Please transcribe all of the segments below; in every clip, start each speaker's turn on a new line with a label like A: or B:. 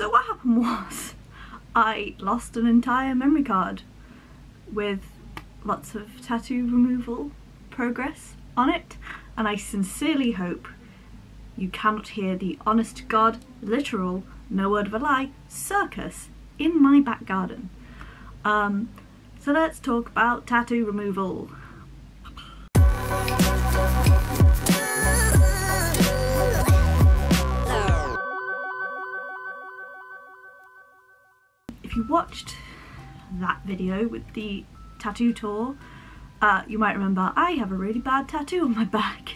A: So what happened was I lost an entire memory card with lots of tattoo removal progress on it, and I sincerely hope you cannot hear the honest to God, literal, no word of a lie, circus in my back garden. So let's talk about tattoo removal. If you watched that video with the tattoo tour, you might remember I have a really bad tattoo on my back,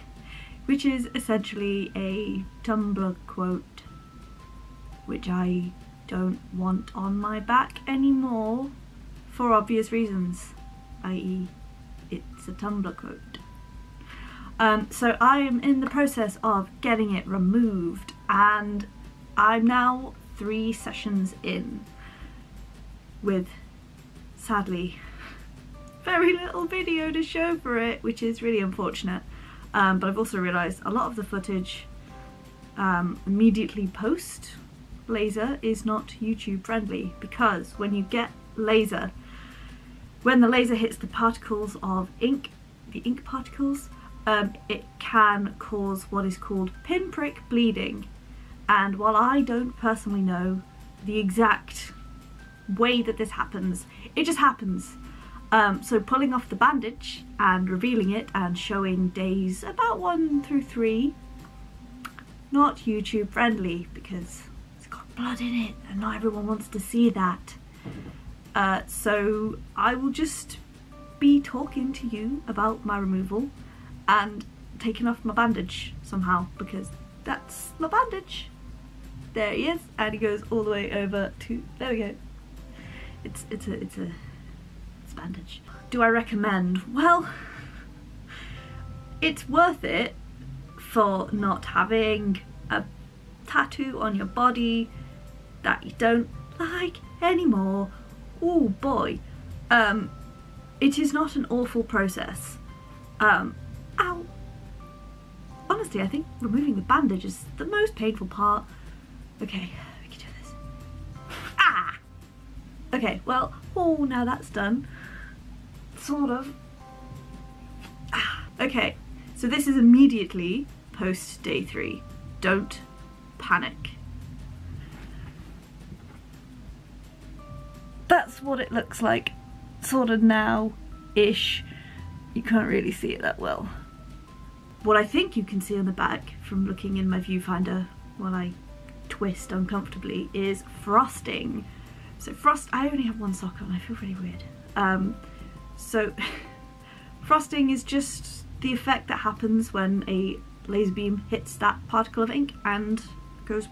A: which is essentially a Tumblr quote, which I don't want on my back anymore for obvious reasons, i.e. it's a Tumblr quote. So I am in the process of getting it removed, and I'm now 3 sessions in with, sadly, very little video to show for it, which is really unfortunate. But I've also realised a lot of the footage immediately post laser is not YouTube friendly, because when you get laser, when the laser hits the particles of ink, the ink particles, it can cause what is called pinprick bleeding. And while I don't personally know the exact way that this happens, it just happens. So pulling off the bandage and revealing it and showing days about 1 through 3, not YouTube friendly, because it's got blood in it and not everyone wants to see that. So I will just be talking to you about my removal and taking off my bandage somehow, because that's my bandage. There he is, and he goes all the way over to, there we go. It's bandage. Do I recommend? Well, it's worth it for not having a tattoo on your body that you don't like anymore. Oh boy. It is not an awful process. Ow. Honestly, I think removing the bandage is the most painful part. Okay, we can do this. Ah! Okay, well, now that's done. Sort of. Okay, so this is immediately post day 3. Don't panic. That's what it looks like, sort of now-ish. You can't really see it that well. What I think you can see on the back from looking in my viewfinder while I twist uncomfortably is frosting. So I only have one sock on, I feel really weird. So frosting is just the effect that happens when a laser beam hits that particle of ink and goes.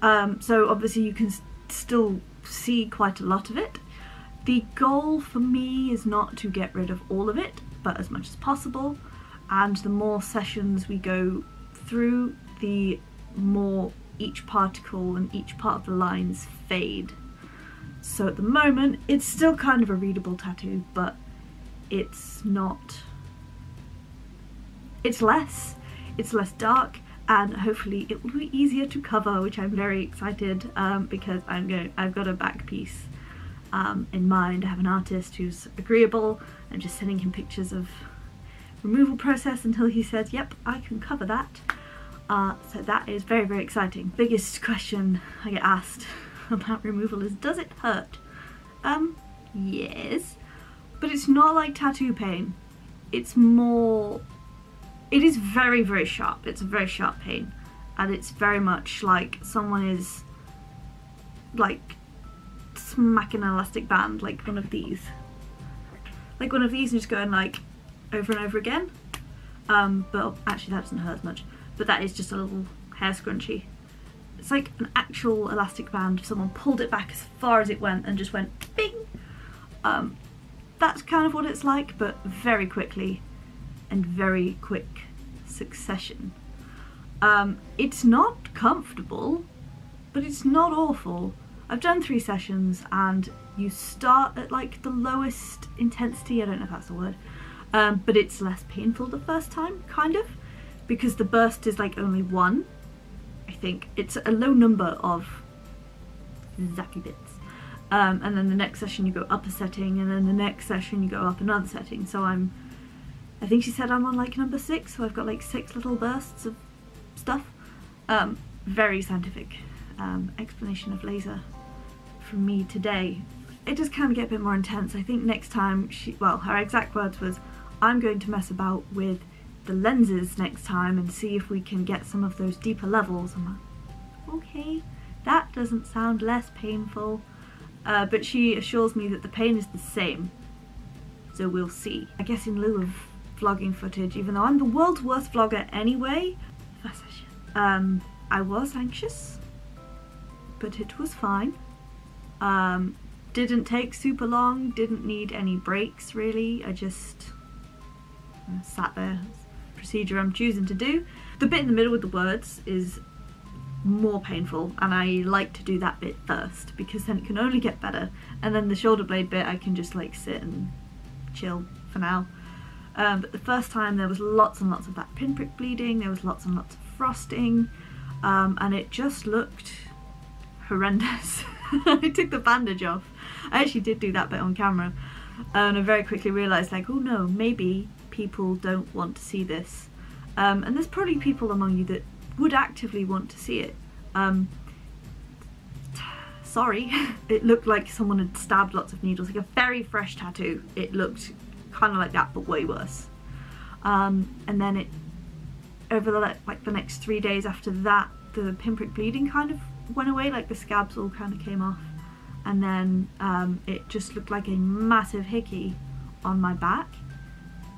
A: So obviously you can still see quite a lot of it. The goal for me is not to get rid of all of it, but as much as possible, and the more sessions we go through, the more each particle and each part of the lines fade. So at the moment it's still kind of a readable tattoo, but it's not, it's less dark, and hopefully it will be easier to cover, which I'm very excited, because I've got a back piece in mind. I have an artist who's agreeable. I'm just sending him pictures of removal process until he says, yep, I can cover that. So that is very, very exciting. Biggest question I get asked about removal is, does it hurt? Yes, but it's not like tattoo pain. It's more, it is very, very sharp. It's a very sharp pain, and it's very much like someone is like smacking an elastic band, like one of these. Like one of these, and just going like over and over again. But actually that doesn't hurt as much. But that is just a little hair scrunchie. It's like an actual elastic band if someone pulled it back as far as it went and just went bing. That's kind of what it's like, but very quickly and very quick succession. It's not comfortable, but it's not awful. I've done 3 sessions, and you start at like the lowest intensity, I don't know if that's the word, but it's less painful the first time, kind of, because the burst is like only 1, I think. It's a low number of zappy bits. And then the next session you go up a setting, and then the next session you go up another setting. So I think she said I'm on like number 6, so I've got like 6 little bursts of stuff. Very scientific explanation of laser from me today. It does kind of get a bit more intense. I think next time her exact words was, I'm going to mess about with the lenses next time and see if we can get some of those deeper levels. I'm like, okay, that doesn't sound less painful. But she assures me that the pain is the same, so we'll see. I guess in lieu of vlogging footage, even though I'm the world's worst vlogger anyway, first session, I was anxious, but it was fine. Didn't take super long, didn't need any breaks really. I just sat there. Procedure I'm choosing to do. The bit in the middle with the words is more painful, and I like to do that bit first because then it can only get better, and then the shoulder blade bit I can just like sit and chill for now. But the first time there was lots and lots of that pinprick bleeding, there was lots and lots of frosting, and it just looked horrendous. I took the bandage off. I actually did do that bit on camera, and I very quickly realised, like, oh no, maybe people don't want to see this. And there's probably people among you that would actively want to see it. Sorry. It looked like someone had stabbed lots of needles, like a very fresh tattoo. It looked kind of like that, but way worse. And then it, over the next 3 days after that, the pinprick bleeding kind of went away, like the scabs all kind of came off, and then it just looked like a massive hickey on my back,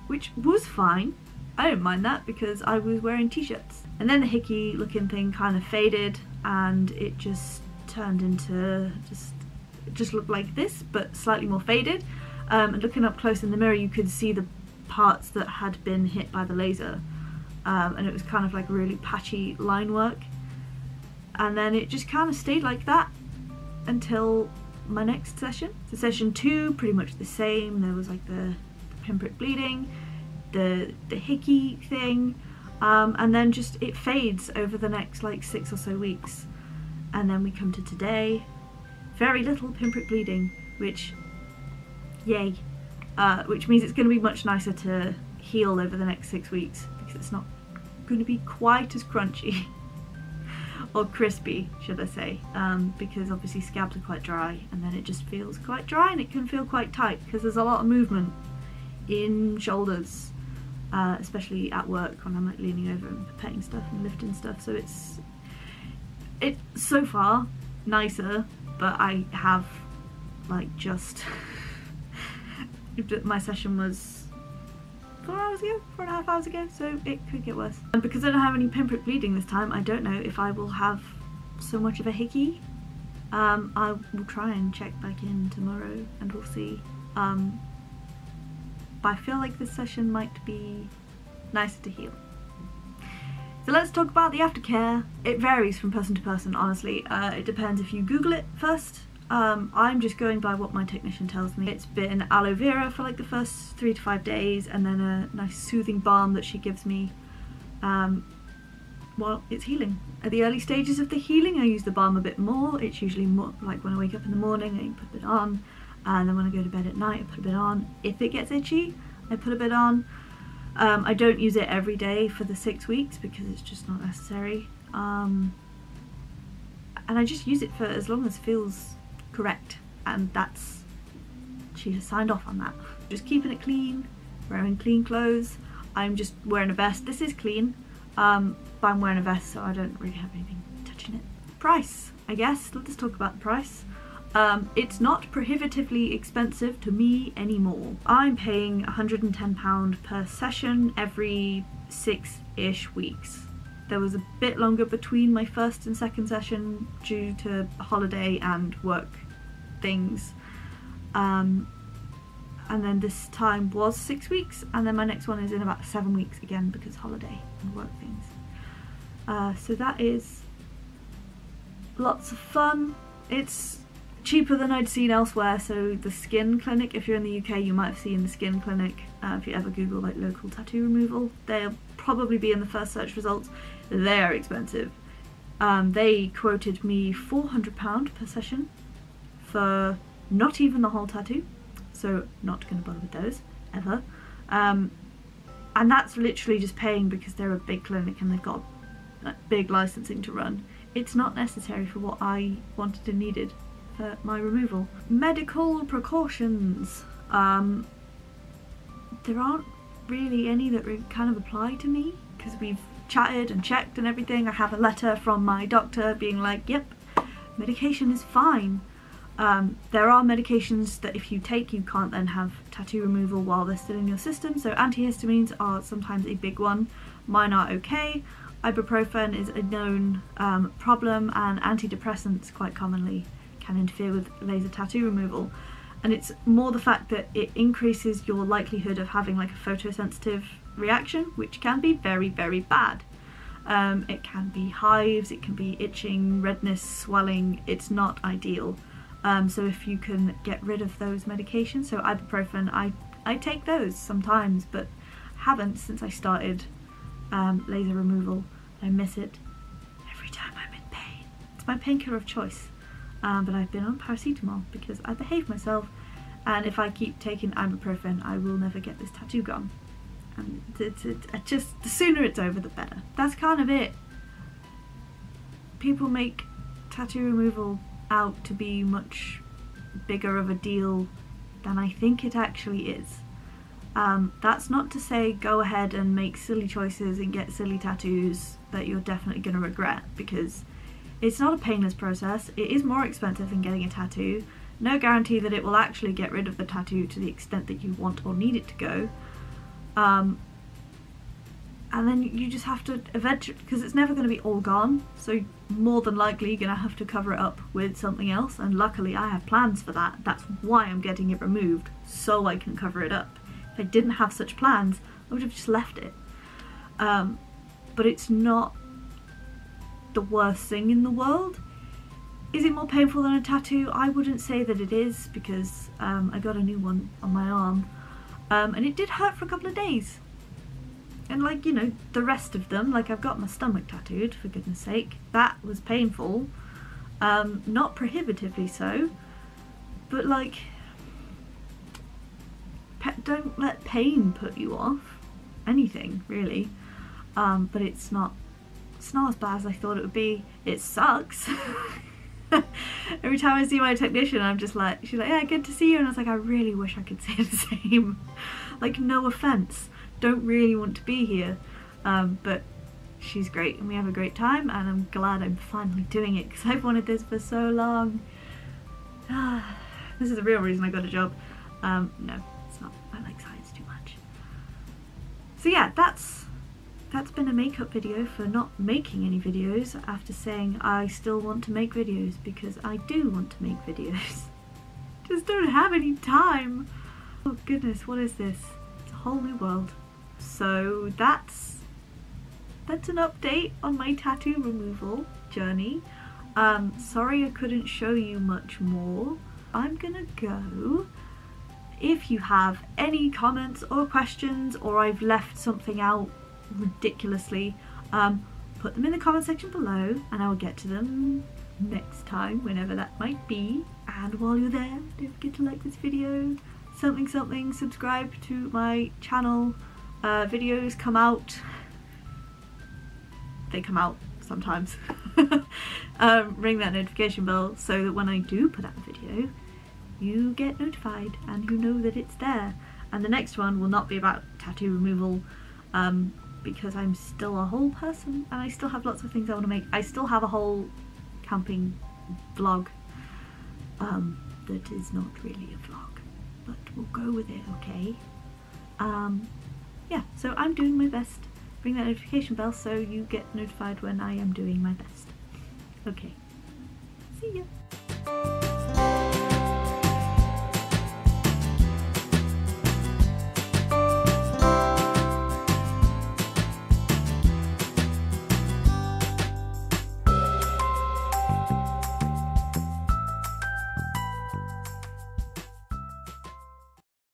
A: which was fine. I didn't mind that because I was wearing t-shirts. And then the hickey looking thing kind of faded, and it just turned into it just looked like this, but slightly more faded. And looking up close in the mirror, you could see the parts that had been hit by the laser, and it was kind of like really patchy line work. And then it just kind of stayed like that until my next session. So session 2, pretty much the same. There was like the pinprick bleeding, the hickey thing, and then just it fades over the next like 6 or so weeks. And then we come to today, very little pinprick bleeding, which, yay, which means it's going to be much nicer to heal over the next 6 weeks because it's not going to be quite as crunchy. Or crispy, should I say, because obviously scabs are quite dry, and then it just feels quite dry, and it can feel quite tight because there's a lot of movement in shoulders, especially at work when I'm like leaning over and petting stuff and lifting stuff. So it's so far nicer, but I have like just my session was 4.5 hours ago, so it could get worse. And because I don't have any pinprick bleeding this time, I don't know if I will have so much of a hickey. I will try and check back in tomorrow and we'll see. But I feel like this session might be nicer to heal. So let's talk about the aftercare. It varies from person to person, honestly. It depends if you Google it first. I'm just going by what my technician tells me. It's been aloe vera for like the first 3 to 5 days, and then a nice soothing balm that she gives me while it's healing. At the early stages of the healing, I use the balm a bit more. It's usually more like when I wake up in the morning, I put a bit on, and then when I go to bed at night, I put a bit on. If it gets itchy, I put a bit on. I don't use it every day for the 6 weeks because it's just not necessary. And I just use it for as long as it feels correct, and that's, she has signed off on that. Just keeping it clean, wearing clean clothes. I'm just wearing a vest. This is clean, but I'm wearing a vest, so I don't really have anything touching it. Price, I guess. Let's talk about the price. It's not prohibitively expensive to me anymore. I'm paying £110 per session every 6-ish weeks. There was a bit longer between my first and second session due to holiday and work things. And then this time was 6 weeks, and then my next one is in about 7 weeks again because holiday and work things. So that is lots of fun. It's cheaper than I'd seen elsewhere. So the skin clinic, if you're in the UK, you might have seen the skin clinic. If you ever Google like local tattoo removal, they'll probably be in the first search results. They are expensive. They quoted me £400 per session for not even the whole tattoo, so not going to bother with those ever. And that's literally just paying because they're a big clinic and they've got big licensing to run. It's not necessary for what I wanted and needed for my removal. Medical precautions. There aren't really any that kind of apply to me because we've chatted and checked and everything. I have a letter from my doctor being like, yep, medication is fine. There are medications that if you take, you can't then have tattoo removal while they're still in your system, so antihistamines are sometimes a big one. Mine are okay. Ibuprofen is a known problem, and antidepressants quite commonly can interfere with laser tattoo removal. And it's more the fact that it increases your likelihood of having like a photosensitive reaction, which can be very, very bad. It can be hives, it can be itching, redness, swelling. It's not ideal. So if you can get rid of those medications, so ibuprofen, I take those sometimes, but haven't since I started laser removal. I miss it every time I'm in pain. It's my painkiller of choice. But I've been on paracetamol because I behave myself, and if I keep taking ibuprofen I will never get this tattoo gone. And just the sooner it's over the better. That's kind of it. People make tattoo removal out to be much bigger of a deal than I think it actually is. That's not to say go ahead and make silly choices and get silly tattoos that you're definitely going to regret, because it's not a painless process. It is more expensive than getting a tattoo. No guarantee that it will actually get rid of the tattoo to the extent that you want or need it to go. And then you just have to eventually, because it's never going to be all gone, so more than likely you're going to have to cover it up with something else, and luckily I have plans for that. That's why I'm getting it removed, so I can cover it up. If I didn't have such plans, I would have just left it. But it's not the worst thing in the world. Is it more painful than a tattoo? I wouldn't say that it is, because I got a new one on my arm, and it did hurt for a couple of days. And like, you know, the rest of them, like I've got my stomach tattooed, for goodness sake. That was painful. Not prohibitively so, but like, don't let pain put you off anything, really. But it's not as bad as I thought it would be. It sucks. Every time I see my technician, I'm just like, she's like, yeah, good to see you, and I was like, I really wish I could say the same. Like, no offense, don't really want to be here, but she's great and we have a great time, and I'm glad I'm finally doing it because I've wanted this for so long. This is the real reason I got a job. No, it's not. I like science too much. So yeah, that's been a makeup video for not making any videos after saying I still want to make videos, because I do want to make videos. Just don't have any time. Oh goodness, what is this? It's a whole new world. So that's an update on my tattoo removal journey. Sorry I couldn't show you much more. I'm gonna go. If you have any comments or questions, or I've left something out ridiculously, put them in the comment section below and I'll get to them next time, whenever that might be. And while you're there, don't forget to like this video, something, subscribe to my channel. Videos come out, they come out sometimes. Ring that notification bell so that when I do put out a video, you get notified and you know that it's there. And the next one will not be about tattoo removal, because I'm still a whole person and I still have lots of things I want to make. I still have a whole camping vlog that is not really a vlog, but we'll go with it, okay? Yeah, so I'm doing my best. Ring that notification bell so you get notified when I am doing my best. Okay, see ya!